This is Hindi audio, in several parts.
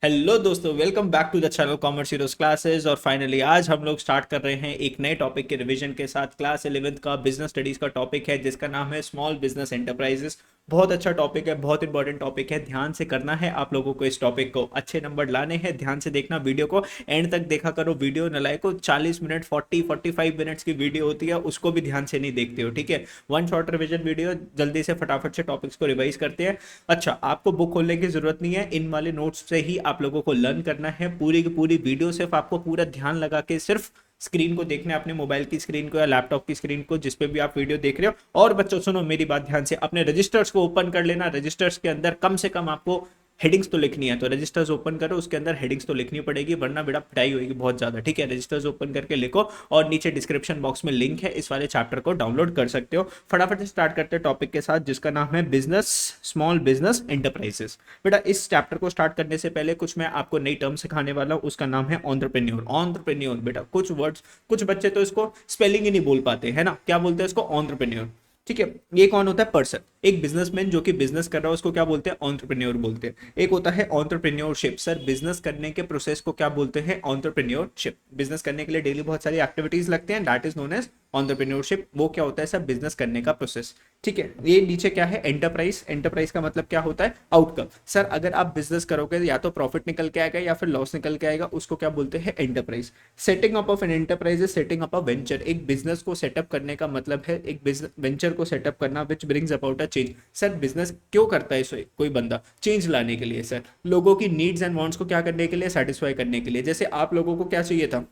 हेलो दोस्तों, welcome back to the channel commerce heroes classes. और फाइनली आज हम लोग स्टार्ट कर रहे हैं एक नए टॉपिक के रिवीजन के साथ। क्लास 11th का बिजनेस स्टडीज का टॉपिक है जिसका नाम है स्मॉल बिजनेस एंटरप्राइजेस। बहुत अच्छा टॉपिक है, बहुत इंपॉर्टेंट टॉपिक है। ध्यान से करना है आप लोगों को, इस टॉपिक को अच्छे नंबर लाने हैं। ध्यान से देखना, वीडियो को एंड तक देखा करो। वीडियो नलायको 40 मिनट 40-45 मिनट्स की वीडियो होती है, उसको भी ध्यान से नहीं देखते हो, ठीक है। वन शॉर्ट रिवीजन वीडियो, जल्दी से फटाफट से टॉपिक्स को रिवाइज करते हैं। अच्छा, आपको बुक खोलने की जरूरत नहीं है, इन वाले नोट्स से ही आप लोगों को लर्न करना है। पूरी की पूरी वीडियो सिर्फ आपको पूरा ध्यान लगा के सिर्फ स्क्रीन को देखना है, अपने मोबाइल की स्क्रीन को या लैपटॉप की स्क्रीन को, जिस पे भी आप वीडियो देख रहे हो। और बच्चों सुनो मेरी बात ध्यान से, अपने रजिस्टर्स को ओपन कर लेना। रजिस्टर्स के अंदर कम से कम आपको हेडिंग्स तो लिखनी है, तो रजिस्टर्स ओपन करो, उसके अंदर हेडिंग्स तो लिखनी पड़ेगी, वरना बेटा पिटाई होगी बहुत ज्यादा, ठीक है। रजिस्टर्स ओपन करके लिखो और नीचे डिस्क्रिप्शन बॉक्स में लिंक है, इस वाले चैप्टर को डाउनलोड कर सकते हो। फटाफट से स्टार्ट करते हैं टॉपिक के साथ जिसका नाम है बिजनेस स्मॉल बिजनेस एंटरप्राइजेस। बेटा इस चैप्टर को स्टार्ट करने से पहले कुछ मैं आपको नई टर्म सिखाने वाला हूँ, उसका नाम है एंटरप्रेन्योर। एंटरप्रेन्योर बेटा कुछ वर्ड्स, कुछ बच्चे तो इसको स्पेलिंग ही नहीं बोल पाते है ना, क्या बोलते हैं इसको? एंटरप्रेन्योर, ठीक है। ये कौन होता है? पर्सन, एक बिजनेसमैन जो कि बिजनेस कर रहा है उसको क्या बोलते हैं? एंटरप्रेन्योर बोलते हैं। एक होता है एंटरप्रेन्योरशिप। सर बिजनेस करने के प्रोसेस को क्या बोलते हैं? एंटरप्रेन्योरशिप। बिजनेस करने के लिए डेली बहुत सारी एक्टिविटीज लगते हैं, that is known as entrepreneurship. वो क्या होता है सर? बिजनेस करने का प्रोसेस, ठीक है। ये नीचे क्या है? एंटरप्राइज। एंटरप्राइज का मतलब क्या होता है? आउटकम। सर अगर आप बिजनेस करोगे या तो प्रॉफिट निकल के आएगा या फिर लॉस निकल के आएगा, उसको क्या बोलते हैं? Enterprise. Setting up of an enterprise is setting up a venture. एक बिजनेस को सेटअप करने का मतलब है एक बिजनेस वेंचर को सेटअप करना, which brings about a change. Sir business क्यों करता है इसे कोई बंदा? चेंज लाने के लिए सर, लोगों की नीड्स एंड वांट्स को क्या करने के लिए? सेटिस्फाई करने के लिए। जैसे आप लोगों को क्या चाहिए था?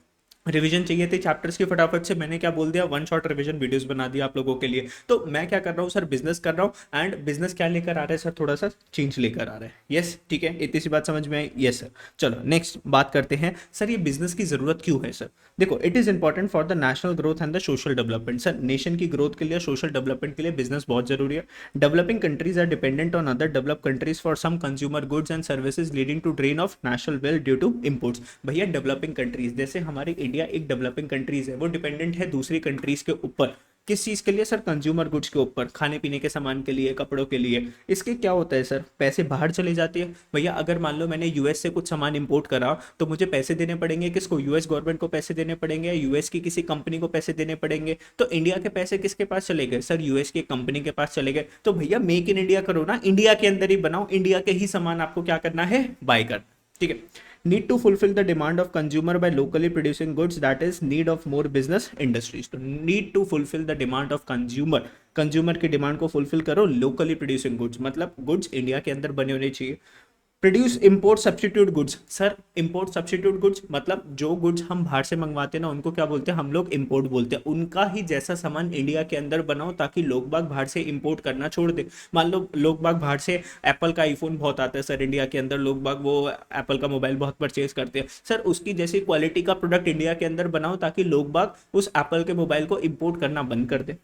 रिवीजन चाहिए थी चैप्टर्स की, फटाफट से मैंने क्या बोल दिया? वन शॉट रिवीजन वीडियोस बना दिया आप लोगों के लिए। तो मैं क्या कर रहा हूँ सर? बिजनेस कर रहा हूँ। एंड बिजनेस क्या लेकर आ रहा है सर? थोड़ा सा चेंज लेकर आ रहा है। यस, ठीक है, इतनी सी बात समझ में आई? Yes sir. चलो नेक्स्ट बात करते हैं। सर ये बिजनेस की जरूरत क्यों है सर? देखो, it is important for the national growth and the social development. Sir nation की ग्रोथ के लिए, सोशल डेवलपमेंट के लिए बिजनेस बहुत जरूरी है। Developing countries are dependent on other develop countries for some consumer goods and services leading to drain of national wealth due to imports. भैया डेवलपिंग कंट्रीज, जैसे हमारी इंडिया एक डेवलपिंग कंट्रीज है, वो डिपेंडेंट है दूसरी कंट्रीज के ऊपर। किस चीज के लिए सर? कंज्यूमर गुड्स के ऊपर, खाने पीने के सामान के लिए, कपड़ों के लिए। इसके क्या होता है सर? पैसे बाहर चले जाते हैं। भैया अगर मान लो मैंने यूएस से कुछ सामान इंपोर्ट करा, तो मुझे पैसे देने पड़ेंगे किसको? यूएस गवर्नमेंट को पैसे देने पड़ेंगे, या यूएस की किसी कंपनी को पैसे देने पड़ेंगे। तो इंडिया के पैसे किसके पास चले गए सर? यूएस की कंपनी के पास चले गए। तो भैया मेक इन इंडिया करो ना, इंडिया के अंदर ही बनाओ, इंडिया के ही सामान आपको क्या करना है? बाय कर, ठीक है। Need to fulfill the demand of consumer by locally producing goods, that is need of more business industries. तो need to fulfill the demand of consumer, consumer की डिमांड को फुलफिल करो। लोकली प्रोड्यूसिंग गुड्स मतलब गुड्स इंडिया के अंदर बने होने चाहिए। Produce import substitute goods. Sir import substitute goods मतलब जो गुड्स हम बाहर से मंगवाते हैं ना, उनको क्या बोलते हैं हम लोग? इंपोर्ट बोलते हैं। उनका ही जैसा सामान इंडिया के अंदर बनाओ, ताकि लोग बाग बाहर से इंपोर्ट करना छोड़ दे। मान लो लोग बाग बाहर से एप्पल का आईफोन बहुत आता है सर, इंडिया के अंदर लोग बाग वो एप्पल का मोबाइल बहुत परचेज करते हैं। सर उसकी जैसी क्वालिटी का प्रोडक्ट इंडिया के अंदर बनाओ, ताकि लोग बाग उस एप्पल के मोबाइल को इंपोर्ट करना बंद कर दे।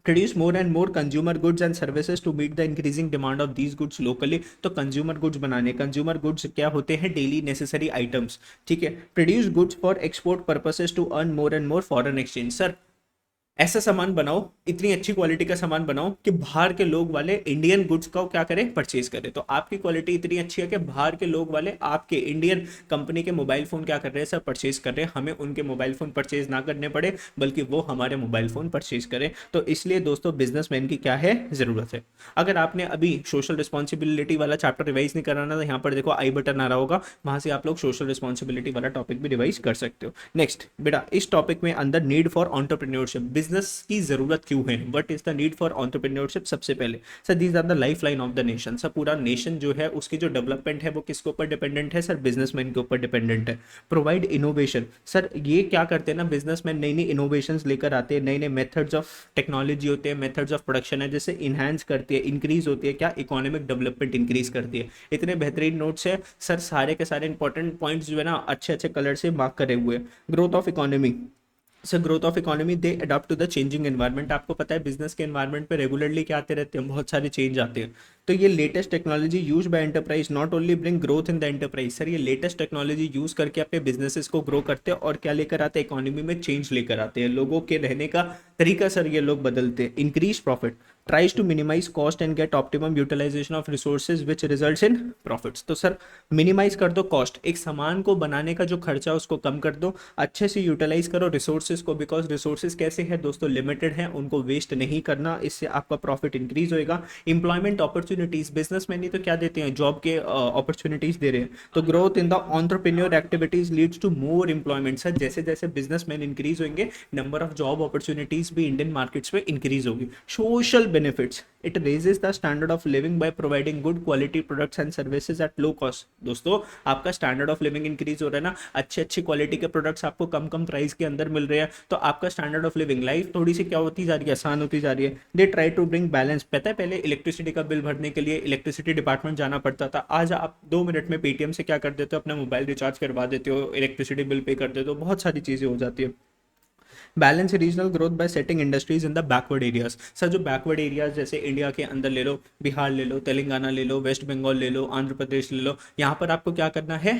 Produce more and more consumer goods and services to meet the increasing demand of these goods locally। तो कंज्यूमर गुड्स बनाने, कंज्यूमर गुड्स क्या होते हैं? डेली नेसेसरी आइटम्स, ठीक है। Produce goods for export purposes to earn more and more foreign exchange. Sir ऐसा सामान बनाओ, इतनी अच्छी क्वालिटी का सामान बनाओ कि बाहर के लोग वाले इंडियन गुड्स का क्या करें? परचेज करें। तो आपकी क्वालिटी इतनी अच्छी है कि बाहर के लोग वाले आपके इंडियन कंपनी के मोबाइल फोन क्या कर रहे हैं सर? परचेज कर रहे हैं। हमें उनके मोबाइल फोन परचेज ना करने पड़े, बल्कि वो हमारे मोबाइल फोन परचेज करें। तो इसलिए दोस्तों बिजनेसमैन की क्या है? जरूरत है। अगर आपने अभी सोशल रिस्पॉन्सिबिलिटी वाला चैप्टर रिवाइज नहीं कराना, तो यहाँ पर देखो आई बटन आ रहा होगा, वहां से आप लोग सोशल रिस्पॉन्सिबिलिटी वाला टॉपिक भी रिवाइज कर सकते हो। नेक्स्ट बेटा इस टॉपिक में अंदर नीड फॉर एंटरप्रेन्योरशिप, बिजनेस की जरूरत क्यों है? What is the need for entrepreneurship? सबसे पहले sir these are the life line of the nation. Sir पूरा नेशन जो है उसकी जो डेवलपमेंट है वो किसके ऊपर डिपेंडेंट है सर? बिजनेसमैन के ऊपर डिपेंडेंट है। Provide innovation. सर ये क्या करते हैं ना बिजनेसमैन? नई नई इनोवेशन लेकर आते हैं, नए नए मेथड्स ऑफ टेक्नोलॉजी होते हैं, मेथड्स ऑफ प्रोडक्शन है, जैसे इनहेंस करती है, इंक्रीज होती है, क्या इकोनॉमिक डेवलपमेंट इंक्रीज करती है। इतने बेहतरीन नोट्स है सर, सारे के सारे इंपॉर्टेंट पॉइंट्स जो है ना अच्छे अच्छे कलर से मार्क करे हुए। Growth of economy. Sir growth of economy they adopt to the changing environment. आपको पता है बिजनेस के एनवायरनमेंट पे रेगुलरली क्या आते रहते हैं? बहुत सारे चेंज आते हैं। तो ये latest technology use by enterprise not only bring growth in the enterprise. Sir ये लेटेस्ट टेक्नोलॉजी यूज करके अपने बिजनेसेस को ग्रो करते हैं और क्या लेकर आते हैं? इकोनॉमी में चेंज लेकर आते हैं, लोगों के रहने का तरीका सर ये लोग बदलते हैं। Increase profit, tries to minimise cost and get optimum utilisation of resources which results in profits. तो सर मिनिमाइज कर दो कॉस्ट, एक सामान को बनाने का जो खर्चा उसको कम कर दो, अच्छे से यूटिलाइज करो रिसोर्सेज को, बिकॉज रिसोर्सेज कैसे हैं दोस्तों, लिमिटेड है, उनको वेस्ट नहीं करना, इससे आपका प्रॉफिट इंक्रीज होएगा। एम्प्लॉयमेंट अपॉर्चुनिटीज, बिजनेसमैन ही तो क्या देते हैं, जॉब के अपॉर्चुनिटीज दे रहे हैं। तो growth in the entrepreneur activities leads to more employment. Sir जैसे जैसे बिजनेसमैन इंक्रीज होंगे, नंबर ऑफ जॉब अपॉर्चुनिटीज भी इंडियन मार्केट्स में इंक्रीज होगी। Social benefits, it raises the standard of living by providing good quality products and services at low cost. दोस्तों आपका स्टैंडर्ड ऑफ लिविंग इंक्रीज हो रहा है ना, अच्छे अच्छी क्वालिटी के प्रोडक्ट्स आपको कम कम प्राइस के अंदर मिल रहे हैं, तो आपका स्टैंडर्ड ऑफ लिविंग, लाइफ थोड़ी सी क्या होती जा रही है, आसान होती जा रही है। They try to bring balance. पता है पहले इलेक्ट्रिसिटी का बिल भरने के लिए इलेक्ट्रिसिटी डिपार्टमेंट जाना पड़ता था, आज आप 2 मिनट में पेटीएम से क्या कर देते हो, अपना मोबाइल रिचार्ज करवा देते हो, इलेक्ट्रिसिटी बिल पे कर देते हो, बहुत सारी चीजें हो जाती है। Balance regional growth by setting industries in the backward areas. Sir जो बैकवर्ड एरियाज जैसे इंडिया के अंदर ले लो, बिहार ले लो, तेलंगाना ले लो, वेस्ट बंगाल ले लो, आंध्र प्रदेश ले लो, यहाँ पर आपको क्या करना है,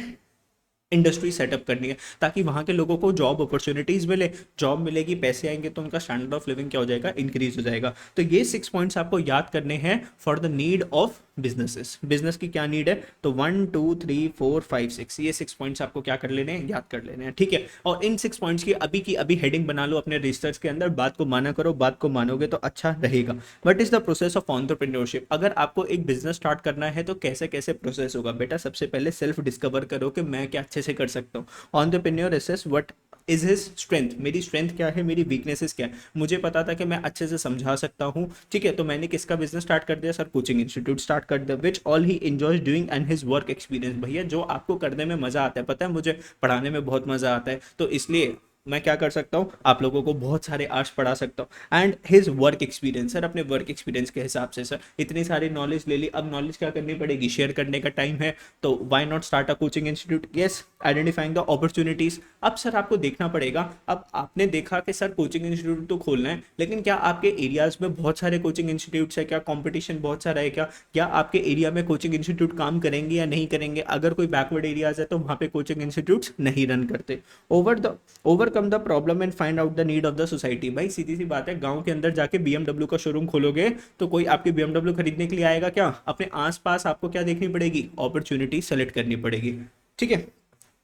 इंडस्ट्री सेटअप करनी है, ताकि वहाँ के लोगों को जॉब अपॉर्चुनिटीज मिले, जॉब मिलेगी, पैसे आएंगे, तो उनका स्टैंडर्ड ऑफ लिविंग क्या हो जाएगा, इंक्रीज हो जाएगा। तो ये 6 पॉइंट्स आपको याद करने हैं for the need of businesses. Business की क्या नीड है, तो 1 2 3 4 5 6, ये 6 पॉइंट्स आपको क्या कर लेने हैं, याद कर लेने हैं, ठीक है। और इन 6 पॉइंट्स की अभी हेडिंग बना लो अपने रजिस्टर्स के अंदर, बात को माना करो, बात को मानोगे तो अच्छा रहेगा। What is the process of entrepreneurship. अगर आपको एक बिजनेस स्टार्ट करना है तो कैसे कैसे प्रोसेस होगा बेटा, सबसे पहले सेल्फ डिस्कवर करो कि मैं क्या अच्छे से कर सकता हूँ। Entrepreneur assess what is his strength, मेरी स्ट्रेंथ क्या है, मेरी वीकनेसेस क्या है। मुझे पता था कि मैं अच्छे से समझा सकता हूँ, ठीक है, तो मैंने किसका बिजनेस स्टार्ट कर दिया, सर कोचिंग इंस्टीट्यूट स्टार्ट कर दिया, which all he enjoys doing and his work experience. भैया जो आपको करने में मजा आता है, पता है मुझे पढ़ाने में बहुत मजा आता है, तो इसलिए मैं क्या कर सकता हूँ, आप लोगों को बहुत सारे आर्ट्स पढ़ा सकता हूँ। And his work experience, sir अपने वर्क एक्सपीरियंस के हिसाब से, सर इतनी सारी नॉलेज ले ली, अब नॉलेज क्या करनी पड़ेगी, शेयर करने का टाइम है, तो why not start a coaching institute. Yes, identifying the opportunities. अब सर आपको देखना पड़ेगा, अब आपने देखा कि सर कोचिंग इंस्टीट्यूट तो खोलना है, लेकिन क्या आपके एरियाज में बहुत सारे कोचिंग इंस्टीट्यूट्स है, क्या कंपटीशन बहुत सारा है, क्या आपके एरिया में कोचिंग इंस्टीट्यूट काम करेंगे या नहीं करेंगे। अगर कोई बैकवर्ड एरियाज है तो वहाँ पे कोचिंग इंस्टीट्यूट्स नहीं रन करते। Overcome the problem and find out the need of the society. भाई सीधी सी बात है, गांव के अंदर जाके BMW का शोरूम खोलोगे तो कोई आपकी BMW खरीदने के लिए आएगा क्या, अपने आसपास आपको क्या देखनी पड़ेगी, अपॉर्चुनिटी सेलेक्ट करनी पड़ेगी, ठीक है।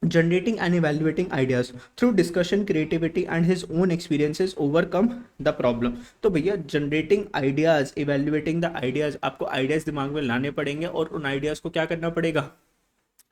Generating and evaluating ideas through discussion, creativity and his own experiences overcome the problem। तो भैया generating ideas, evaluating the ideas, आपको आइडियाज दिमाग में लाने पड़ेंगे और उन आइडियाज को क्या करना पड़ेगा,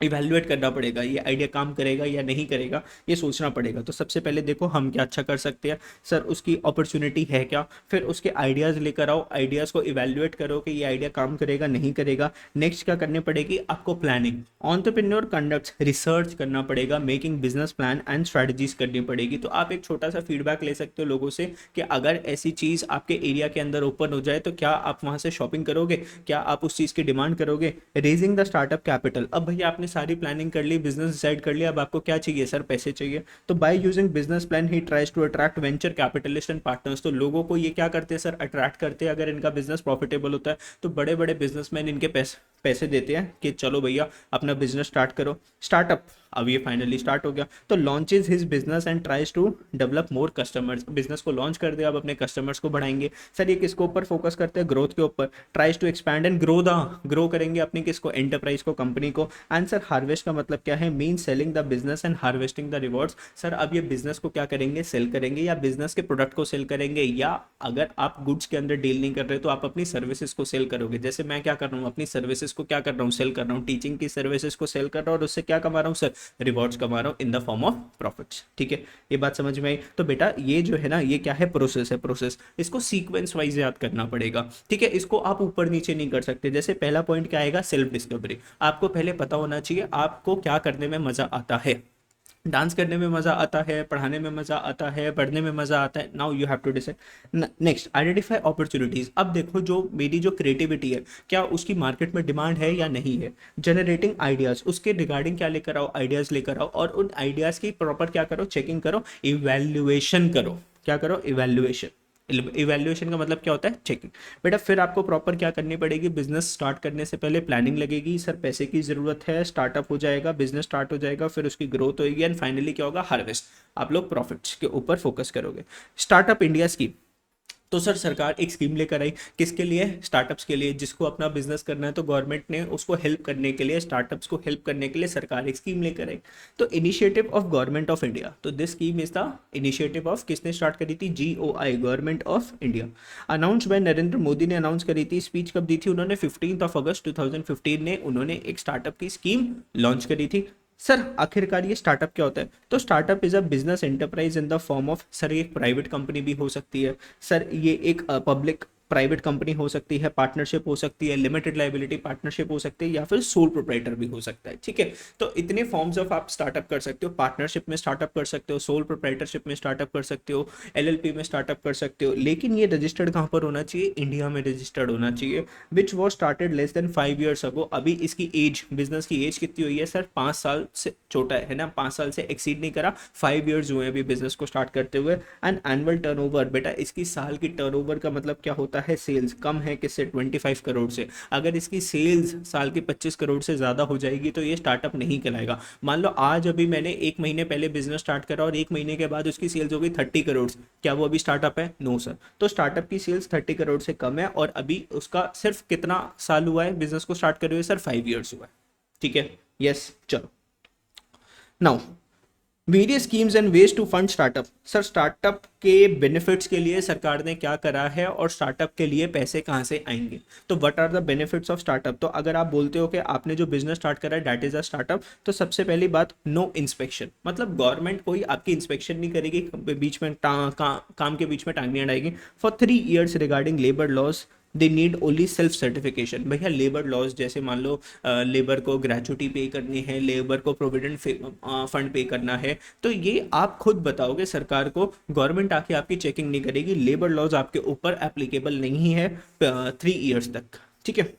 इवैल्यूएट करना पड़ेगा, ये आइडिया काम करेगा या नहीं करेगा, ये सोचना पड़ेगा। तो सबसे पहले देखो हम क्या अच्छा कर सकते हैं, सर उसकी अपॉर्चुनिटी है क्या, फिर उसके आइडियाज़ लेकर आओ, आइडियाज़ को इवैल्यूएट करो कि ये आइडिया काम करेगा नहीं करेगा। नेक्स्ट क्या करनी पड़ेगी आपको, प्लानिंग। एंटरप्रेन्योर कंडक्ट्स रिसर्च करना पड़ेगा, making business plan and strategies करनी पड़ेगी। तो आप एक छोटा सा फीडबैक ले सकते हो लोगों से कि अगर ऐसी चीज़ आपके एरिया के अंदर ओपन हो जाए तो क्या आप वहाँ से शॉपिंग करोगे, क्या आप उस चीज़ की डिमांड करोगे। रेजिंग द स्टार्टअप कैपिटल, अब भैया आपने सारी प्लानिंग कर ली, बिजनेस डिसाइड कर लिया, अब आपको क्या चाहिए, सर पैसे चाहिए। तो बाय यूजिंग बिजनेस प्लान ही tries to attract venture capitalist and partners. तो लोगों को ये क्या करते हैं सर, अट्रैक्ट करते हैं, अगर इनका बिजनेस प्रॉफिटेबल होता है तो बड़े बड़े बिजनेसमैन इनके पैसे देते हैं कि चलो भैया अपना बिजनेस स्टार्ट करो। स्टार्टअप, अब ये फाइनली स्टार्ट हो गया, तो launches his business and tries to develop more customers. Business को लॉन्च कर दिया, अब अपने कस्टमर्स को बढ़ाएंगे। सर ये किसके ऊपर फोकस करते हैं, ग्रोथ के ऊपर। Tries to expand and grow करेंगे अपनी किसको, एंटरप्राइज को, कंपनी को। एंड सर हार्वेस्ट का मतलब क्या है, mean selling the business and harvesting the rewards. Sir अब ये बिजनेस को क्या करेंगे, सेल करेंगे, या बिजनेस के प्रोडक्ट को सेल करेंगे, या अगर आप गुड्स के अंदर डील नहीं कर रहे तो आप अपनी सर्विसेज को सेल करोगे। जैसे मैं क्या कर रहा हूँ, अपनी सर्विसेज को क्या कर रहा हूँ, सेल कर रहा हूँ, टीचिंग की सर्विसेज को सेल कर रहा हूँ, और उससे क्या कमा रहा हूँ सर, रिवॉर्ड्स कमा रहा हूँ इन द फॉर्म ऑफ प्रॉफिट्स, ठीक है। ये बात समझ में आई। तो बेटा ये जो है ना, ये क्या है, प्रोसेस है, प्रोसेस, इसको सीक्वेंस वाइज याद करना पड़ेगा, ठीक है। इसको आप ऊपर नीचे नहीं कर सकते। जैसे पहला पॉइंट क्या आएगा, सेल्फ डिस्कवरी। आपको पहले पता होना चाहिए आपको क्या करने में मजा आता है। डांस करने में मजा आता है, पढ़ाने में मजा आता है, पढ़ने में मजा आता है। Now you have to decide. Next, identify opportunities. अब देखो जो मेरी जो क्रिएटिविटी है, क्या उसकी मार्केट में डिमांड है या नहीं है। जनरेटिंग आइडियाज, उसके रिगार्डिंग क्या लेकर आओ, आइडियाज लेकर आओ, और उन आइडियाज की प्रॉपर क्या करो, चेकिंग करो, इवैल्यूएशन करो। क्या करो, इवैल्यूएशन। इवैल्यूएशन का मतलब क्या होता है, चेकिंग। बेटा फिर आपको प्रॉपर क्या करनी पड़ेगी, बिजनेस स्टार्ट करने से पहले प्लानिंग लगेगी। सर पैसे की जरूरत है, स्टार्टअप हो जाएगा, बिजनेस स्टार्ट हो जाएगा, फिर उसकी ग्रोथ होगी, एंड फाइनली क्या होगा, हार्वेस्ट। आप लोग प्रॉफिट्स के ऊपर फोकस करोगे। स्टार्टअप इंडिया स्कीम, तो सर सरकार एक स्कीम लेकर आई, किसके लिए? स्टार्टअप्स के लिए। जिसको अपना बिजनेस करना है तो गवर्नमेंट ने उसको हेल्प करने के लिए, स्टार्टअप्स को हेल्प करने के लिए सरकार एक स्कीम लेकर आई। तो initiative of government of India, तो this scheme is the initiative of, किसने स्टार्ट करी थी? GOI, government of India. Announce by Narendra Modi ने अनाउंस करी थी। स्पीच कब दी थी उन्होंने? 15 अगस्त 2015 ने उन्होंने एक स्टार्टअप की स्कीम लॉन्च करी थी। सर आखिरकार ये स्टार्टअप क्या होता है? तो startup is a business enterprise in the form of, sir ये एक प्राइवेट कंपनी भी हो सकती है, सर ये एक पब्लिक प्राइवेट कंपनी हो सकती है, पार्टनरशिप हो सकती है, लिमिटेड लाइबिलिटी पार्टनरशिप हो सकती है, या फिर सोल प्रोप्राइटर भी हो सकता है। ठीक है, तो इतने फॉर्म्स ऑफ आप स्टार्टअप कर सकते हो। पार्टनरशिप में स्टार्टअप कर सकते हो, सोल प्रोप्राइटरशिप में स्टार्टअप कर सकते हो, LLP में स्टार्टअप कर सकते हो, लेकिन ये रजिस्टर्ड कहाँ पर होना चाहिए? इंडिया में रजिस्टर्ड होना चाहिए, which was started less than 5 years अगो। अभी इसकी एज, बिजनेस की एज कितनी हुई है सर? 5 साल से छोटा है ना, 5 साल से एक्सीड नहीं करा, 5 years हुए अभी बिजनेस को स्टार्ट करते हुए। एंड एनुअल टर्नओवर, बेटा इसकी साल की टर्नओवर का मतलब क्या होता है? सेल्स। कम है किससे? 25 करोड़ से। अगर इसकी सेल्स साल की 25 करोड़ से ज़्यादा हो जाएगी तो ये स्टार्टअप नहीं कहलाएगा। मान लो आज अभी मैंने 1 महीने पहले बिजनेस स्टार्ट करा और 1 महीने के बाद उसकी सेल्स हो गई 30 करोड़, क्या वो अभी स्टार्टअप है? No sir. तो स्टार्टअप की सेल्स 30 करोड़ से कम है और अभी उसका सिर्फ कितना साल हुआ है बिजनेस को स्टार्ट करे हुए? सर 5 years हुआ है। ठीक है, यस, चलो now various schemes and ways to fund startup. Sir startup के बेनिफिट्स के लिए सरकार ने क्या करा है और स्टार्टअप के लिए पैसे कहाँ से आएंगे? तो what are the benefits of startup? तो अगर आप बोलते हो कि आपने जो बिजनेस स्टार्ट करा है दैट इज अ स्टार्टअप, तो सबसे पहली बात, नो इंस्पेक्शन, मतलब गवर्नमेंट कोई आपकी इंस्पेक्शन नहीं करेगी, बीच में काम के बीच में टांग नहीं अड़ाएगी। For 3 years regarding labour laws they need only self certification. भैया लेबर लॉज, जैसे मान लो लेबर को ग्रेचुटी पे करनी है, लेबर को प्रोविडेंट फंड पे करना है, तो ये आप खुद बताओगे सरकार को, गवर्नमेंट आके आपकी चेकिंग नहीं करेगी। लेबर लॉज आपके ऊपर एप्लीकेबल नहीं है 3 years तक। ठीक है,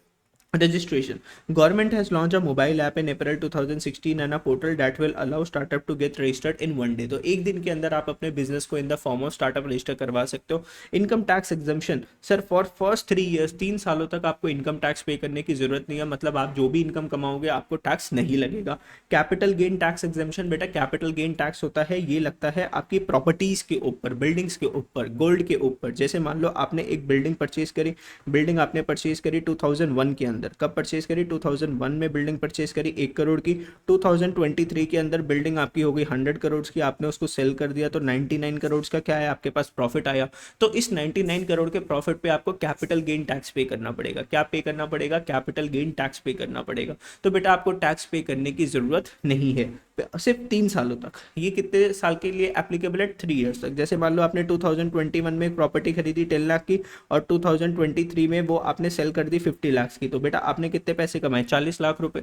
registration, government has launched a mobile app in April 2016 and a portal that will allow startup to get registered in 1 day। तो एक दिन के अंदर आप अपने बिजनेस को इन the form of startup register करवा सकते हो। Income tax exemption, sir for first 3 years, 3 सालों तक आपको इनकम टैक्स पे करने की जरूरत नहीं है, मतलब आप जो भी इनकम कमाओगे आपको टैक्स नहीं लगेगा। कैपिटल गेन टैक्स एग्जम्पशन, बेटा कैपिटल गेन टैक्स होता है, ये लगता है आपकी प्रॉपर्टीज के ऊपर, बिल्डिंग्स के ऊपर, गोल्ड के ऊपर। जैसे मान लो आपने एक बिल्डिंग परचेज करी, बिल्डिंग आपने परचेज करी 2001 के अंदर, कब परचेज करी? 2001 में बिल्डिंग परचेज करी 1 करोड़ की। 2023 के अंदर बिल्डिंग आपकी हो गई 100 करोड़ की, आपने उसको सेल कर दिया तो 99 करोड़ का क्या है आपके पास? प्रॉफिट आया। तो इस 99 करोड़ के प्रॉफिट पे आपको कैपिटल गेन टैक्स पे करना पड़ेगा। क्या पे करना पड़ेगा? कैपिटल गेन टैक्स पे करना पड़ेगा। तो बेटा आपको टैक्स पे करने की जरूरत नहीं है, सिर्फ 3 सालों तक। ये कितने साल के लिए एप्लीकेबल है? 3 years तक। जैसे मान लो आपने 2021 में एक प्रॉपर्टी खरीदी 10 लाख की और 2023 में वो आपने सेल कर दी 50 लाख की, तो बेटा आपने कितने पैसे कमाए? 40 लाख रुपए।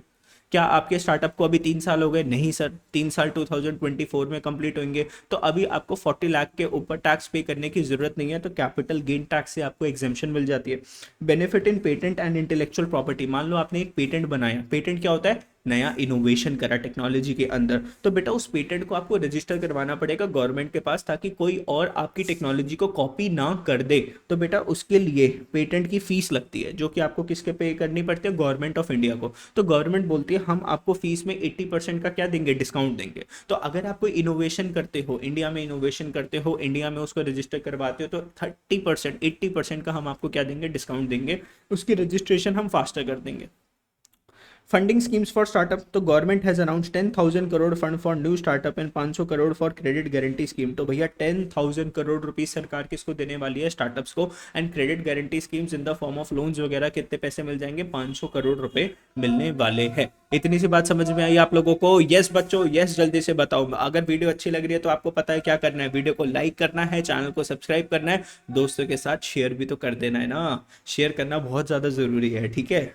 क्या आपके स्टार्टअप को अभी 3 साल हो गए? नहीं सर, 3 साल 2024 में कंप्लीट होंगे, तो अभी आपको 40 लाख के ऊपर टैक्स पे करने की जरूरत नहीं है, तो कैपिटल गेन टैक्स से आपको एग्जेम्पशन मिल जाती है। Benefit in patent and intellectual property, मान लो आपने एक पेटेंट बनाया, पेटेंट क्या होता है? नया इनोवेशन करा टेक्नोलॉजी के अंदर, तो बेटा उस पेटेंट को आपको रजिस्टर करवाना पड़ेगा गवर्नमेंट के पास, ताकि कोई और आपकी टेक्नोलॉजी को कॉपी ना कर दे। तो बेटा उसके लिए पेटेंट की फीस लगती है, जो कि आपको किसके पे करनी पड़ती है? गवर्नमेंट ऑफ इंडिया को। तो गवर्नमेंट बोलती है हम आपको फीस में 80% का क्या देंगे? डिस्काउंट देंगे। तो अगर आप कोई इनोवेशन करते हो, इंडिया में इनोवेशन करते हो, इंडिया में उसको रजिस्टर करवाते हो, तो 30%, 80% का हम आपको क्या देंगे? डिस्काउंट देंगे, उसकी रजिस्ट्रेशन हम फास्टर कर देंगे। फंडिंग स्कीम्स फॉर स्टार्टअप, तो government has announce 10,000 crore fund for new startup and 500 crore for credit guarantee scheme. तो भैया 10,000 करोड़ रुपीज सरकार किसको देने वाली है? स्टार्टअप्स को। And credit guarantee schemes in the form of loans वगैरह, कितने पैसे मिल जाएंगे? 500 करोड़ रुपए मिलने वाले हैं। इतनी सी बात समझ में आई आप लोगों को? यस बच्चों, यस, जल्दी से बताओ। अगर वीडियो अच्छी लग रही है तो आपको पता है क्या करना है, वीडियो को लाइक करना है, चैनल को सब्सक्राइब करना है, दोस्तों के साथ शेयर भी तो कर देना है ना, शेयर करना बहुत ज्यादा जरूरी है। ठीक है,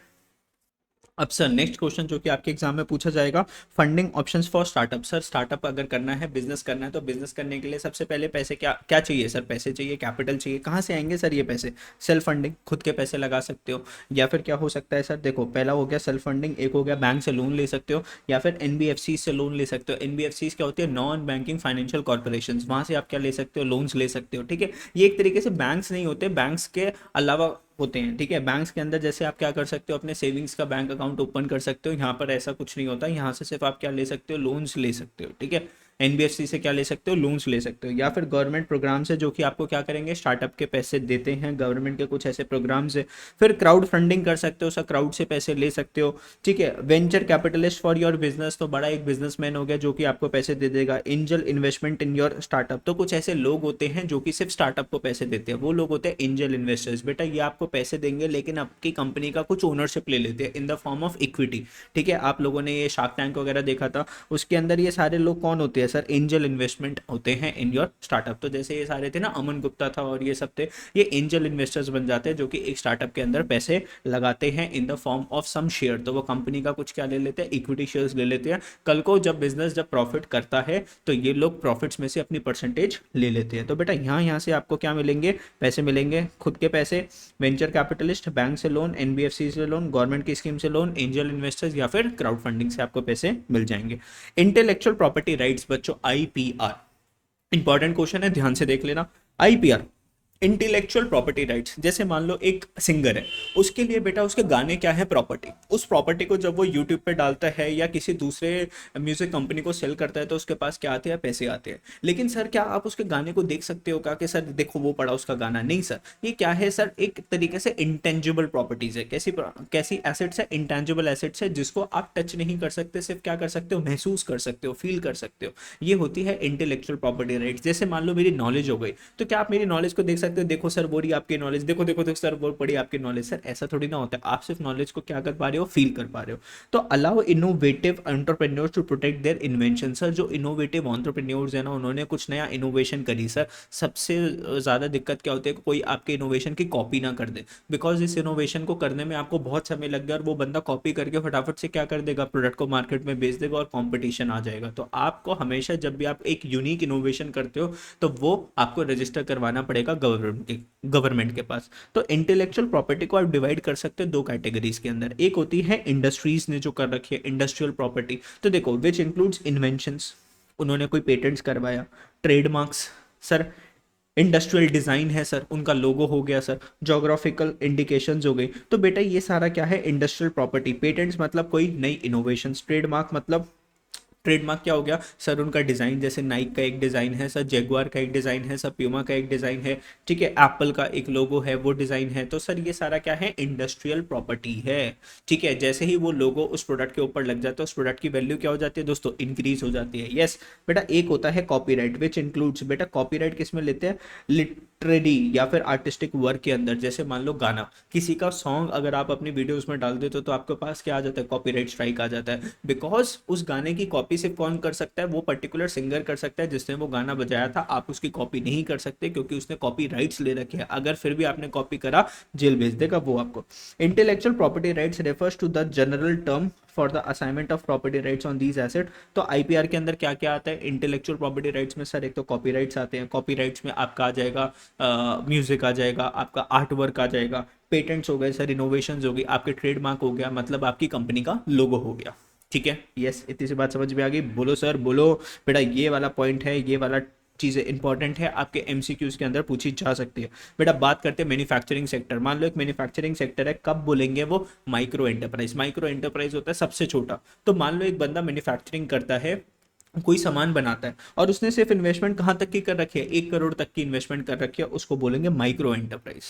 अब सर नेक्स्ट क्वेश्चन जो कि आपके एग्जाम में पूछा जाएगा, funding options for startup. Sir startup अगर करना है, बिजनेस करना है, तो बिजनेस करने के लिए सबसे पहले पैसे क्या क्या चाहिए? सर पैसे चाहिए, कैपिटल चाहिए। कहाँ से आएंगे सर ये पैसे? सेल्फ फंडिंग, खुद के पैसे लगा सकते हो, या फिर क्या हो सकता है सर? देखो पहला हो गया सेल्फ फंडिंग, एक हो गया बैंक से लोन ले सकते हो, या फिर NBFC से लोन ले सकते हो। NBFC क्या होती है? नॉन बैंकिंग फाइनेंशियल कॉर्पोरेशन, वहाँ से आप क्या ले सकते हो? लोन्स ले सकते हो। ठीक है, ये एक तरीके से बैंक्स नहीं होते, बैंक्स के अलावा होते हैं। ठीक है, बैंक्स के अंदर जैसे आप क्या कर सकते हो? अपने सेविंग्स का बैंक अकाउंट ओपन कर सकते हो, यहाँ पर ऐसा कुछ नहीं होता, यहाँ से सिर्फ आप क्या ले सकते हो? लोन्स ले सकते हो। ठीक है, एनबीएफसी से क्या ले सकते हो, लोन्स ले सकते हो, या फिर गवर्नमेंट प्रोग्राम से जो कि आपको क्या करेंगे, स्टार्टअप के पैसे देते हैं, गवर्नमेंट के कुछ ऐसे प्रोग्राम से। फिर क्राउड फंडिंग कर सकते हो सर, क्राउड से पैसे ले सकते हो, ठीक है। Venture capitalist for your business, तो बड़ा एक बिजनेसमैन हो गया जो कि आपको पैसे दे देगा। Angel investment in your startup, तो कुछ ऐसे लोग होते हैं जो कि सिर्फ स्टार्टअप को पैसे देते हैं, वो लोग होते हैं एंजल इन्वेस्टर्स। बेटा ये आपको पैसे देंगे लेकिन आपकी कंपनी का कुछ ओनरशिप ले लेते हैं in the form of equity, ठीक है। आप लोगों ने ये शार्क टैंक वगैरह देखा था, उसके अंदर ये सारे लोग कौन होते हैं सर, एंजल इन्वेस्टमेंट होते हैं इन योर स्टार्टअप। तो जैसे ये सारे थे ना, अमन गुप्ता था और ये सब थे, ये एंजल इन्वेस्टर्स बन जाते हैं जो कि एक स्टार्टअप के अंदर पैसे लगाते हैं in the form of some share. तो वो कंपनी का कुछ क्या ले लेते हैं, इक्विटी शेयर्स ले लेते हैं। कल को जब बिजनेस जब प्रॉफिट करता है तो ये लोग प्रॉफिट्स में से अपनी परसेंटेज ले लेते हैं। तो बेटा यहाँ से आपको क्या मिलेंगे, पैसे मिलेंगे, खुद के पैसे, वेंचर कैपिटलिस्ट, बैंक से लोन, एनबीएफसी से लोन, गवर्नमेंट की स्कीम से लोन, एंजल इन्वेस्टर्स या फिर क्राउड फंडिंग से आपको पैसे मिल जाएंगे। इंटेलेक्चुअल प्रॉपर्टी राइट्स बच्चों, आईपीआर, इंपॉर्टेंट क्वेश्चन है, ध्यान से देख लेना। आईपीआर, इंटेलेक्चुअल प्रॉपर्टी राइट्स, जैसे मान लो एक सिंगर है, उसके लिए बेटा उसके गाने क्या है, प्रॉपर्टी। उस प्रॉपर्टी को जब वो यूट्यूब पे डालता है या किसी दूसरे म्यूजिक कंपनी को सेल करता है तो उसके पास क्या आते हैं, पैसे आते हैं। लेकिन सर क्या आप उसके गाने को देख सकते हो क्या कि सर देखो वो पड़ा उसका गाना, नहीं सर। ये क्या है सर, एक तरीके से इंटेंजिबल प्रॉपर्टीज है। कैसी कैसी एसेट्स है, इंटेंजिबल एसेट्स है जिसको आप टच नहीं कर सकते, सिर्फ क्या कर सकते हो, महसूस कर सकते हो, फील कर सकते हो। ये होती है इंटेलेक्चुअल प्रॉपर्टी राइट्स। जैसे मान लो मेरी नॉलेज हो गई, तो क्या आप मेरी नॉलेज को देख सकते हो, देखो सर वो रही आपकी नॉलेज, देखो देखो देखो सर वो पड़ी आपकी नॉलेज। सर ऐसा थोड़ी ना होता है, आप सिर्फ नॉलेज को क्या कर पा रहे हो, फील कर पा रहे हो। तो allow innovative entrepreneurs to protect their invention. Sir जो इनोवेटिव एंटरप्रेन्योर्स है ना, उन्होंने कुछ नया इनोवेशन करी सर। सबसे ज्यादा दिक्कत क्या होती है, कोई आपके इनोवेशन की कॉपी ना कर दे, बिकॉज इस इनोवेशन को करने में आपको बहुत समय लग गया और वो बंदा कॉपी करके फटाफट से क्या कर देगा, प्रोडक्ट को मार्केट में बेच देगा और कॉम्पिटिशन आ जाएगा। तो आपको हमेशा जब भी आप एक यूनिक इनोवेशन करते हो तो वो आपको रजिस्टर करवाना पड़ेगा गवर्नमेंट के पास। तो इंटेलेक्चुअल प्रॉपर्टी को आप डिवाइड कर सकते हो दो कैटेगरीज के अंदर। एक होती है इंडस्ट्रीज ने जो कर रखी है इंडस्ट्रियल प्रॉपर्टी, तो देखो विच इंक्लूड्स इन्वेंशंस, उन्होंने कोई पेटेंट्स करवाया, ट्रेडमार्क्स सर, इंडस्ट्रियल डिजाइन है सर, उनका लोगो हो गया सर, जोग्राफिकल इंडिकेशंस हो गई। तो बेटा ये सारा क्या है, इंडस्ट्रियल प्रॉपर्टी। पेटेंट्स मतलब कोई नई इनोवेशंस, ट्रेडमार्क मतलब ट्रेडमार्क क्या हो गया सर, उनका डिज़ाइन, जैसे नाइक का एक डिज़ाइन है सर, जेगुआर का एक डिज़ाइन है सर, प्यूमा का एक डिज़ाइन है, ठीक है, एप्पल का एक लोगो है वो डिज़ाइन है। तो सर ये सारा क्या है, इंडस्ट्रियल प्रॉपर्टी है, ठीक है। जैसे ही वो लोगो उस प्रोडक्ट के ऊपर लग जाता है, उस प्रोडक्ट की वैल्यू क्या हो जाती है दोस्तों, इंक्रीज हो जाती है। यस बेटा, एक होता है कॉपीराइट विच इंक्लूड्स, बेटा कॉपीराइट किस में लेते हैं, लिटरेरी या फिर आर्टिस्टिक वर्क के अंदर। जैसे मान लो गाना, किसी का सॉन्ग अगर आप अपनी वीडियोस में डाल देते हो तो आपके पास क्या आ जाता है, कॉपीराइट स्ट्राइक आ जाता है। बिकॉज उस गाने की कॉपी सिर्फ कौन कर सकता है, वो पर्टिकुलर सिंगर कर सकता है जिसने वो गाना बजाया था। आप उसकी कॉपी नहीं कर सकते क्योंकि उसने कॉपी राइट्स ले रखे हैं। अगर फिर भी आपने कॉपी करा, जेल भेज देगा वो आपको। Intellectual property rights refers to the general term for the assignment of property rights on these asset. तो आईपीआर के अंदर क्या क्या आता है, इंटेलेक्चुअल प्रॉपर्टी राइट्स में सर एक तो कॉपी राइट्स आते हैं, कॉपी राइट्स में आपका आ जाएगा म्यूजिक आ जाएगा, आपका आर्ट वर्क आ जाएगा, पेटेंट्स हो गए सर, इनोवेशंस हो गई, आपके ट्रेडमार्क हो गया, मतलब आपकी कंपनी का लोगो हो गया, ठीक है। यस, इतनी सी बात समझ में आ गई, बोलो सर बोलो। बेटा ये वाला पॉइंट है, ये वाला चीज़ें इंपॉर्टेंट है, आपके एमसीक्यूज के अंदर पूछी जा सकती है। बेटा बात करते हैं मैन्युफैक्चरिंग सेक्टर। मान लो एक मैन्युफैक्चरिंग सेक्टर है, कब बोलेंगे वो, माइक्रो एंटरप्राइज। माइक्रो एंटरप्राइज होता है सबसे छोटा। तो मान लो एक बंदा मैन्युफैक्चरिंग करता है, कोई सामान बनाता है और उसने सिर्फ इन्वेस्टमेंट कहाँ तक की कर रखी है, 1 करोड़ तक की इन्वेस्टमेंट कर रखी है, उसको बोलेंगे माइक्रो एंटरप्राइज।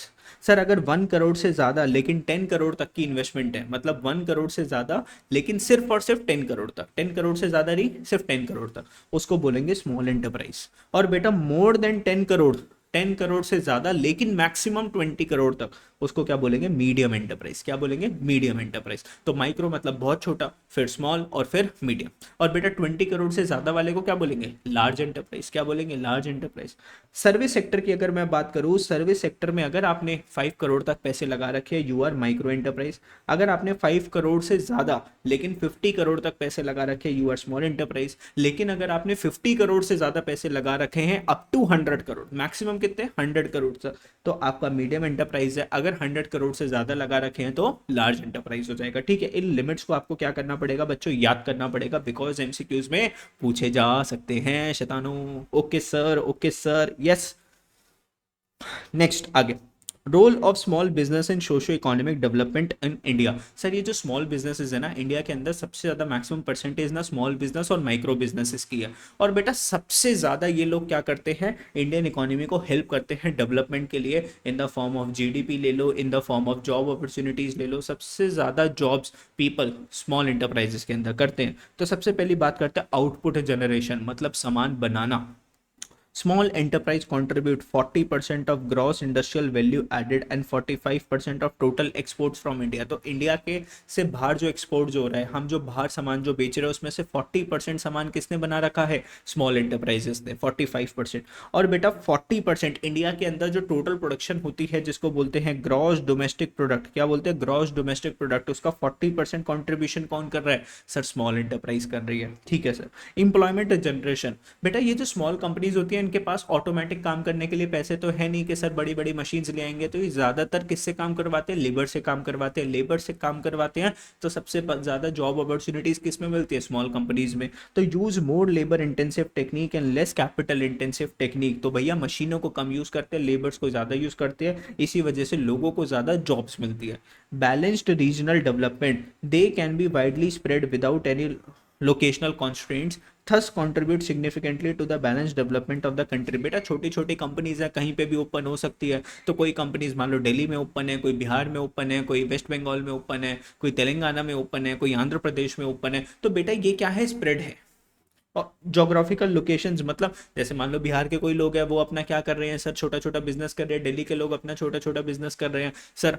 सर अगर 1 करोड़ से ज्यादा लेकिन 10 करोड़ तक की इन्वेस्टमेंट है, मतलब 1 करोड़ से ज्यादा लेकिन सिर्फ और सिर्फ 10 करोड़ तक, 10 करोड़ से ज्यादा नहीं सिर्फ 10 करोड़ तक, उसको बोलेंगे स्मॉल एंटरप्राइज। और बेटा मोर देन 10 करोड़, 10 करोड़ से ज्यादा लेकिन मैक्सिमम 20 करोड़ तक, उसको क्या बोलेंगे, मीडियम एंटरप्राइज। क्या बोलेंगे, मीडियम एंटरप्राइज। तो माइक्रो मतलब बहुत छोटा, फिर स्मॉल और फिर मीडियम। और बेटा 20 करोड़ से ज्यादा वाले को क्या बोलेंगे, लार्ज एंटरप्राइज। क्या बोलेंगे, लार्ज एंटरप्राइज। सर्विस सेक्टर की अगर मैं बात करूं, सर्विस सेक्टर में अगर आपने 5 करोड़ तक पैसे लगा रखे, यू आर माइक्रो एंटरप्राइज। अगर आपने 5 करोड़ से ज्यादा लेकिन 50 करोड़ तक पैसे लगा रखे, यू आर स्मॉल एंटरप्राइज। लेकिन अगर आपने 50 करोड़ से ज्यादा पैसे लगा रखे हैं अप टू 100 करोड़, मैक्सिमम कितने, 100 करोड़ तक, तो आपका मीडियम एंटरप्राइज है। अगर 100 करोड़ से ज्यादा लगा रखे हैं तो लार्ज एंटरप्राइज हो जाएगा, ठीक है। इन लिमिट्स को आपको क्या करना पड़ेगा बच्चों, याद करना पड़ेगा, बिकॉज एमसीक्यूज में पूछे जा सकते हैं शैतानो। Okay sir, okay sir, yes. Next आगे, role of small business in socio economic development in India. Sir ये जो स्मॉल बिजनेसेस है ना, इंडिया के अंदर सबसे ज़्यादा मैक्सिमम परसेंटेज ना स्मॉल बिजनेस और माइक्रो बिजनेसेस की है। और बेटा सबसे ज़्यादा ये लोग क्या करते हैं, इंडियन इकोनॉमी को हेल्प करते हैं डेवलपमेंट के लिए, in the form of GDP ले लो, in the form of job opportunities ले लो। सबसे ज़्यादा जॉब्स पीपल स्मॉल इंटरप्राइजेस के अंदर करते हैं। तो सबसे पहली बात करते हैं आउटपुट जनरेशन, मतलब सामान बनाना। Small enterprise contribute 40% of gross industrial value added and 45% of total exports from India। तो इंडिया के से बाहर जो एक्सपोर्ट जो हो रहा है, हम जो बाहर सामान जो बेच रहे हैं उसमें से 40% सामान किसने बना रखा है, स्मॉल एंटरप्राइजेस ने 45%। और बेटा 40% इंडिया के अंदर जो टोटल प्रोडक्शन होती है जिसको बोलते हैं ग्रॉस डोमेस्टिक प्रोडक्ट, क्या बोलते हैं, ग्रॉस डोमेस्टिक प्रोडक्ट, उसका 40% कॉन्ट्रीब्यूशन कौन कर रहा है, सर स्मॉल एंटरप्राइज कर रही है। ठीक है सर। इंप्लॉयमेंट जनरेशन, बेटा ये जो स्मॉल कंपनीज होती है इनके पास ऑटोमेटिक काम करने के लिए पैसे तो है नहीं कि सर बड़ी बड़ी मशीन्स ले आएंगे, तो ये ज्यादातर किससे काम करवाते हैं, लेबर से काम करवाते हैं। लेबर से काम करवाते हैं तो सबसे ज्यादा जॉब अपॉर्चुनिटीज किस में मिलती है, स्मॉल कंपनीज में। तो use more labour intensive technique and less capital intensive technique. तो भैया मशीनों को कम यूज करते हैं, लेबर्स को ज्यादा यूज करते हैं, इसी वजह से लोगों को ज्यादा जॉब्स मिलती है। Balanced regional development, they can be widely spread without any locational constraints, thus contribute significantly to the balanced development of the country। बेटा छोटी छोटी कंपनीज है, कहीं पे भी ओपन हो सकती है। तो कोई कंपनीज मान लो दिल्ली में ओपन है, कोई बिहार में ओपन है, कोई वेस्ट बंगाल में ओपन है, कोई तेलंगाना में ओपन है, कोई आंध्र प्रदेश में ओपन है। तो बेटा ये क्या है, स्प्रेड है। और जोग्राफिकल लोकेशंस, मतलब जैसे मान लो बिहार के कोई लोग हैं वो अपना क्या कर रहे हैं सर, छोटा छोटा बिजनेस कर रहे हैं। दिल्ली के लोग अपना छोटा छोटा बिजनेस कर रहे हैं सर।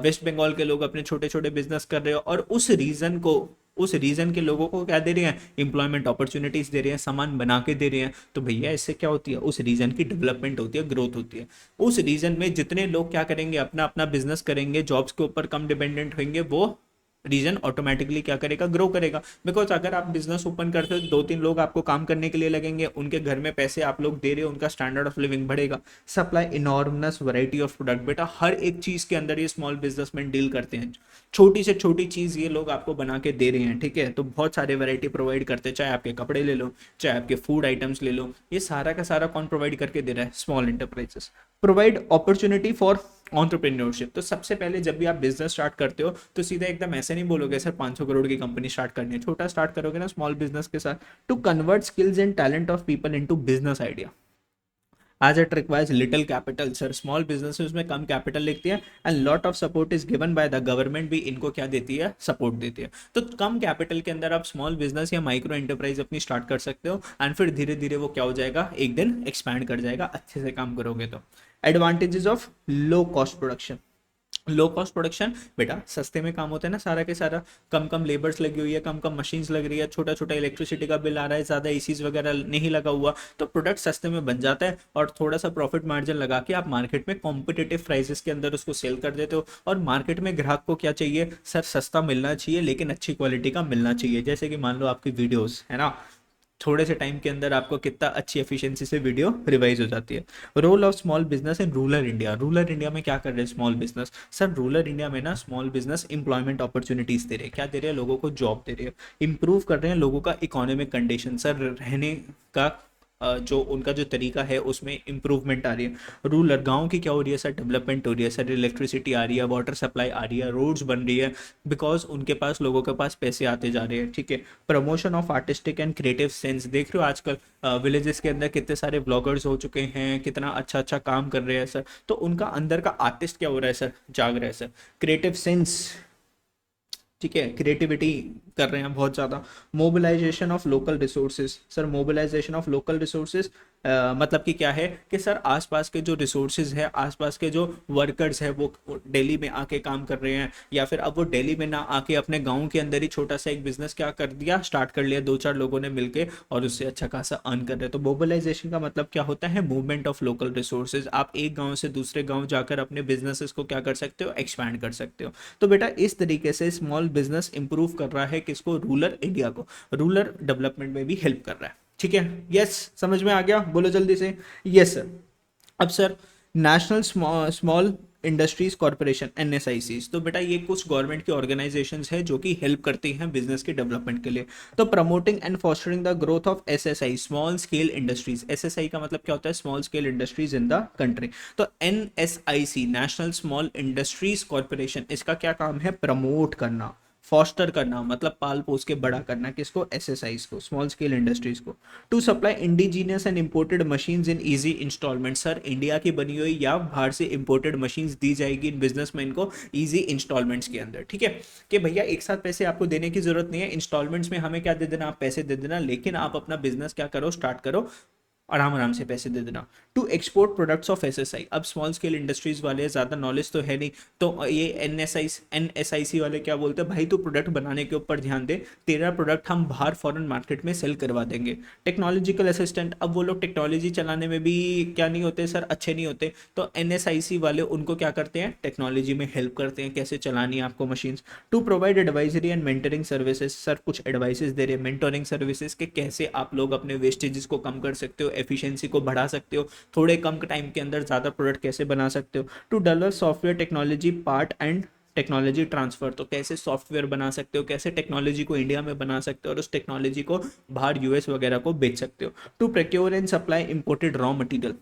वेस्ट बंगाल के लोग अपने छोटे छोटे बिजनेस कर रहे हैं, और उस रीजन के लोगों को क्या दे रहे हैं, इंप्लॉयमेंट अपॉर्चुनिटीज दे रहे हैं, सामान बना के दे रहे हैं। तो भैया इससे क्या होती है, उस रीजन की डेवलपमेंट होती है, ग्रोथ होती है। उस रीजन में जितने लोग क्या करेंगे, अपना अपना बिजनेस करेंगे, जॉब्स के ऊपर कम डिपेंडेंट होंगे, वो रीजन ऑटोमेटिकली क्या करेगा, ग्रो करेगा। बिकॉज अगर आप बिजनेस ओपन करते हो, दो तीन लोग आपको काम करने के लिए लगेंगे, उनके घर में पैसे आप लोग दे रहे हो, उनका स्टैंडर्ड ऑफ लिविंग बढ़ेगा। Supply enormous variety of product, बेटा हर एक चीज के अंदर ये स्मॉल बिजनेसमैन डील करते हैं। छोटी से छोटी चीज ये लोग आपको बना के दे रहे हैं, ठीक है। तो बहुत सारे वैरायटी प्रोवाइड करते हैं, चाहे आपके कपड़े ले लो, चाहे आपके फूड आइटम्स ले लो, ये सारा का सारा कौन प्रोवाइड करके दे रहा है, small enterprises. Provide opportunity for entrepreneurship. तो सबसे पहले जब भी आप बिजनेस स्टार्ट करते हो तो सीधा एकदम ऐसे नहीं बोलोगे सर 500 करोड़ की कंपनी स्टार्ट करनी है, छोटा स्टार्ट करोगे ना स्मॉल बिजनेस के साथ। To convert skills and talent of people into business idea, as it requires little capital। Sir small businesses में कम कैपिटल लगती है, and lot of support is given by the government भी इनको क्या देती है, सपोर्ट देती है। तो कम कैपिटल के अंदर आप स्मॉल बिजनेस या माइक्रो एंटरप्राइज अपनी स्टार्ट कर सकते हो, एंड फिर धीरे धीरे वो क्या हो जाएगा, एक दिन एक्सपैंड कर जाएगा, अच्छे से काम करोगे तो। Advantages of low cost production. Low cost production, बेटा सस्ते में काम होता है ना सारा के सारा, कम कम लेबर्स लगी हुई है, कम कम मशीन्स लग रही है, छोटा छोटा इलेक्ट्रिसिटी का बिल आ रहा है, ज़्यादा एसीज वगैरह नहीं लगा हुआ, तो प्रोडक्ट सस्ते में बन जाता है, और थोड़ा सा प्रॉफिट मार्जिन लगा के आप मार्केट में कॉम्पिटेटिव प्राइसेस के अंदर उसको सेल कर देते हो। और मार्केट में ग्राहक को क्या चाहिए सर, सस्ता मिलना चाहिए लेकिन अच्छी क्वालिटी का मिलना चाहिए। जैसे कि मान लो आपकी वीडियोज़ है ना, थोड़े से टाइम के अंदर आपको कितना अच्छी एफिशिएंसी से वीडियो रिवाइज हो जाती है। Role of small business in rural India. Rural India में क्या कर रहे हैं small business, sir rural India में ना स्मॉल बिजनेस इंप्लॉयमेंट अपॉर्चुनिटीज दे रहे हैं, क्या दे रहे हैं, लोगों को जॉब दे रहे हैं, इंप्रूव कर रहे हैं लोगों का इकोनॉमिक कंडीशन, सर रहने का जो उनका जो तरीका है उसमें इंप्रूवमेंट आ रही है। रूरल गांव की क्या हो रही है सर, डेवलपमेंट हो रही है सर, इलेक्ट्रिसिटी आ रही है, वाटर सप्लाई आ रही है, रोड्स बन रही है, बिकॉज उनके पास, लोगों के पास पैसे आते जा रहे हैं, ठीक है। Promotion of artistic and creative sense, देख रहे हो आजकल विलेजेस के अंदर कितने सारे ब्लॉगर्स हो चुके हैं, कितना अच्छा अच्छा काम कर रहे हैं सर, तो उनका अंदर का आर्टिस्ट क्या हो रहा है सर, जाग रहा है सर। क्रिएटिव सेंस, ठीक है, क्रिएटिविटी कर रहे हैं बहुत ज़्यादा। Mobilization of local resources, sir mobilization of local resources मतलब कि क्या है कि सर आसपास के जो रिसोर्सेज है, आसपास के जो वर्कर्स है वो दिल्ली में आके काम कर रहे हैं, या फिर अब वो दिल्ली में ना आके अपने गांव के अंदर ही छोटा सा एक बिजनेस क्या कर दिया, स्टार्ट कर लिया, दो चार लोगों ने मिलके, और उससे अच्छा खासा अर्न कर रहे हैं। तो मोबिलाइजेशन का मतलब क्या होता है, मूवमेंट ऑफ लोकल रिसोर्सेज। आप एक गाँव से दूसरे गाँव जाकर अपने बिजनेसेस को क्या कर सकते हो, एक्सपैंड कर सकते हो। तो बेटा इस तरीके से स्मॉल बिजनेस इंप्रूव कर रहा है किसको, रूरल इंडिया को, रूरल डेवलपमेंट में भी हेल्प कर रहा है, ठीक है। यस समझ में आ गया, बोलो जल्दी से यस सर। अब sir national small industries corporation NSICs, तो बेटा ये कुछ गवर्नमेंट की ऑर्गेनाइजेशंस है जो कि हेल्प करती हैं बिजनेस के डेवलपमेंट के लिए। तो promoting and fostering the growth of SSI, small scale industries. SSI का मतलब क्या होता है? Small scale industries in the country. तो NSIC, national small industries corporation, इसका क्या काम है? प्रमोट करना, फॉस्टर करना, मतलब पाल पोस के बड़ा करना, किसको? SSIs को, स्मॉल स्केल इंडस्ट्रीज को। To supply indigenous and imported machines in easy installment, sir India की बनी हुई या बाहर से इंपोर्टेड मशीन्स दी जाएगी इन बिजनेसमैन को इजी इंस्टॉलमेंट्स के अंदर, ठीक है? कि भैया एक साथ पैसे आपको देने की जरूरत नहीं है, इंस्टॉलमेंट्स में हमें क्या दे देना? आप पैसे दे देना, लेकिन आप अपना बिजनेस क्या करो? स्टार्ट करो, आराम आराम से पैसे दे देना। To export products of SSI, अब स्मॉल स्केल इंडस्ट्रीज वाले ज़्यादा नॉलेज तो है नहीं, तो ये NSIC वाले क्या बोलते हैं? भाई तू प्रोडक्ट बनाने के ऊपर ध्यान दे, तेरा प्रोडक्ट हम बाहर फॉरेन मार्केट में सेल करवा देंगे। टेक्नोलॉजिकल असिस्टेंट, अब वो लोग टेक्नोलॉजी चलाने में भी क्या नहीं होते सर? अच्छे नहीं होते, तो NSIC वाले उनको क्या करते हैं? टेक्नोलॉजी में हेल्प करते हैं, कैसे चलानी है आपको machines. To provide advisory and mentoring services, sir कुछ एडवाइसेस दे रहे हैं, मेंटरिंग सर्विसेज के कैसे आप लोग अपने वेस्टेजेस को कम कर सकते हो, एफिशिएंसी को बढ़ा सकते हो, थोड़े कम टाइम के अंदर ज़्यादा प्रोडक्ट कैसे बना सकते हो। To develop software technology part and technology transfer, तो कैसे सॉफ्टवेयर बना सकते हो, कैसे टेक्नोलॉजी को इंडिया में बना सकते हो और उस टेक्नोलॉजी को बाहर US वगैरह को बेच सकते हो। To procure and supply imported raw material,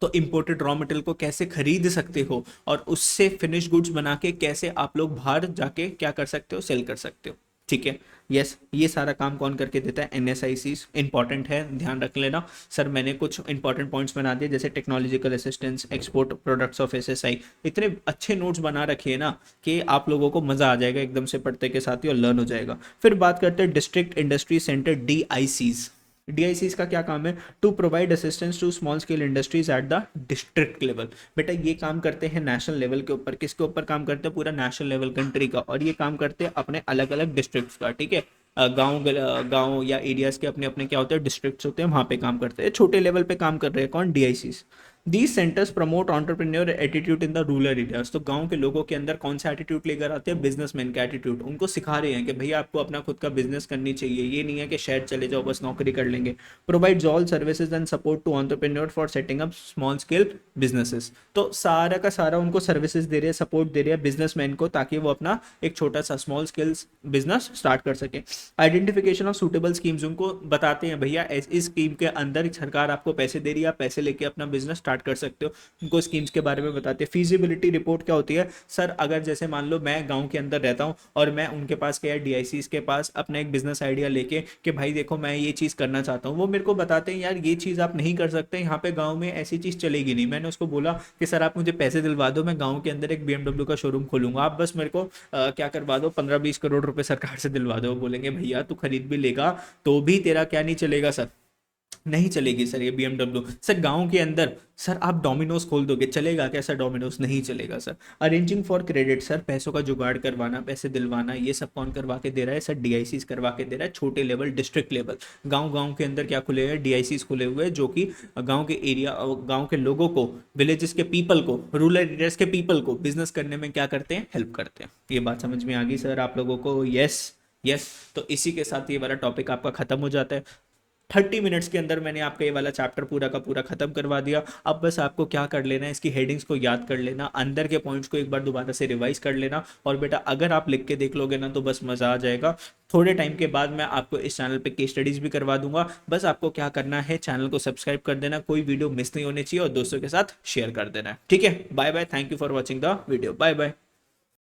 तो इंपोर्टेड रॉ मटेरियल को कैसे खरीद सकते हो और उससे फिनिश गुड्स बना के कैसे आप लोग बाहर जाके क्या कर सकते हो? सेल कर सकते हो, ठीक है? यस, ये सारा काम कौन करके देता है? NSIC। इंपॉर्टेंट है, ध्यान रख लेना। सर मैंने कुछ इंपॉर्टेंट पॉइंट्स बना दिए, जैसे technological assistance, export products of SSI, इतने अच्छे नोट्स बना रखिए ना कि आप लोगों को मज़ा आ जाएगा एकदम से पढ़ते के साथ ही और लर्न हो जाएगा। फिर बात करते हैं district industry center, DICs। DICs का क्या काम है? To provide assistance to small scale industries at the district level. बेटा ये काम करते हैं नेशनल लेवल के ऊपर, किसके ऊपर काम करते हैं? पूरा नेशनल लेवल कंट्री का, और ये काम करते हैं अपने अलग अलग डिस्ट्रिक्ट्स का, ठीक है? गांव या एरियाज के अपने अपने क्या होते हैं? डिस्ट्रिक्ट्स होते हैं, वहाँ पे काम करते हैं, छोटे लेवल पे काम कर रहे हैं कौन? DICs। These centres promote entrepreneur attitude in the rural areas, तो गांव के लोगों के अंदर कौन सा एटीट्यूड लेकर आते हैं? बिजनेसमैन का एटीट्यूड, उनको सिखा रहे हैं कि भैया आपको अपना खुद का बिजनेस करनी चाहिए, ये नहीं है कि शहर चले जाओ बस नौकरी कर लेंगे। Provide all services and support to entrepreneur for setting up small scale businesses, तो सारा का सारा उनको सर्विसेज दे रहे हैं, सपोर्ट दे रहे हैं बिजनेसमैन को, ताकि वो अपना एक छोटा सा स्मॉल स्केल बिजनेस स्टार्ट कर सके। आइडेंटिफिकेशन ऑफ सूटेबल स्कीम्स, उनको बताते हैं भैया इस स्कीम के अंदर सरकार आपको पैसे दे रही है, आप पैसे लेके अपना बिजनेस स्टार्ट कर सकते हो, उनको स्कीम्स के बारे में बताते हैं। फीजिबिलिटी रिपोर्ट क्या होती है? सर अगर जैसे मान लो मैं गांव के अंदर रहता हूं और मैं उनके पास गया DICs के पास अपना एक बिजनेस आइडिया लेके कि भाई देखो मैं ये चीज़ करना चाहता हूँ, वो मेरे को बताते हैं यार ये चीज़ आप नहीं कर सकते, यहाँ पे गाँव में ऐसी चीज़ चलेगी नहीं। मैंने उसको बोला कि सर आप मुझे पैसे दिलवा दो, मैं गाँव के अंदर एक BMW का शोरूम खोलूंगा, आप बस मेरे को क्या करवा दो, 15-20 करोड़ रुपए सरकार से दिलवा दो। वो बोलेंगे भैया तू खरीद भी लेगा तो भी तेरा क्या नहीं चलेगा सर? नहीं चलेगी सर ये BMW। सर गांव के अंदर सर आप डोमिनोज खोल दोगे, चलेगा क्या सर? डोमिनोज नहीं चलेगा sir. Arranging for credit, sir पैसों का जुगाड़ करवाना, पैसे दिलवाना, ये सब कौन करवा के दे रहा है? सर DICs करवा के दे रहा है, छोटे लेवल, डिस्ट्रिक्ट लेवल। गांव गांव के अंदर क्या खुले हुए? DICs खुले हुए हैं, जो कि गांव के एरिया, गांव के लोगों को, विलेजेस के पीपल को, रूरल एरियाज के पीपल को बिजनेस करने में क्या करते हैं? हेल्प करते हैं। ये बात समझ में आ गई सर आप लोगों को? Yes yes. तो इसी के साथ ये वाला टॉपिक आपका खत्म हो जाता है। 30 मिनट्स के अंदर मैंने आपका ये वाला चैप्टर पूरा का पूरा खत्म करवा दिया। अब बस आपको क्या कर लेना है? इसकी हेडिंग्स को याद कर लेना, अंदर के पॉइंट्स को एक बार दोबारा से रिवाइज कर लेना, और बेटा अगर आप लिख के देख लोगे ना तो बस मज़ा आ जाएगा। थोड़े टाइम के बाद मैं आपको इस चैनल पे केस स्टडीज भी करवा दूंगा। बस आपको क्या करना है? चैनल को सब्सक्राइब कर देना, कोई वीडियो मिस नहीं होनी चाहिए, और दोस्तों के साथ शेयर कर देना है, ठीक है? Bye bye, thank you for watching the video, bye bye.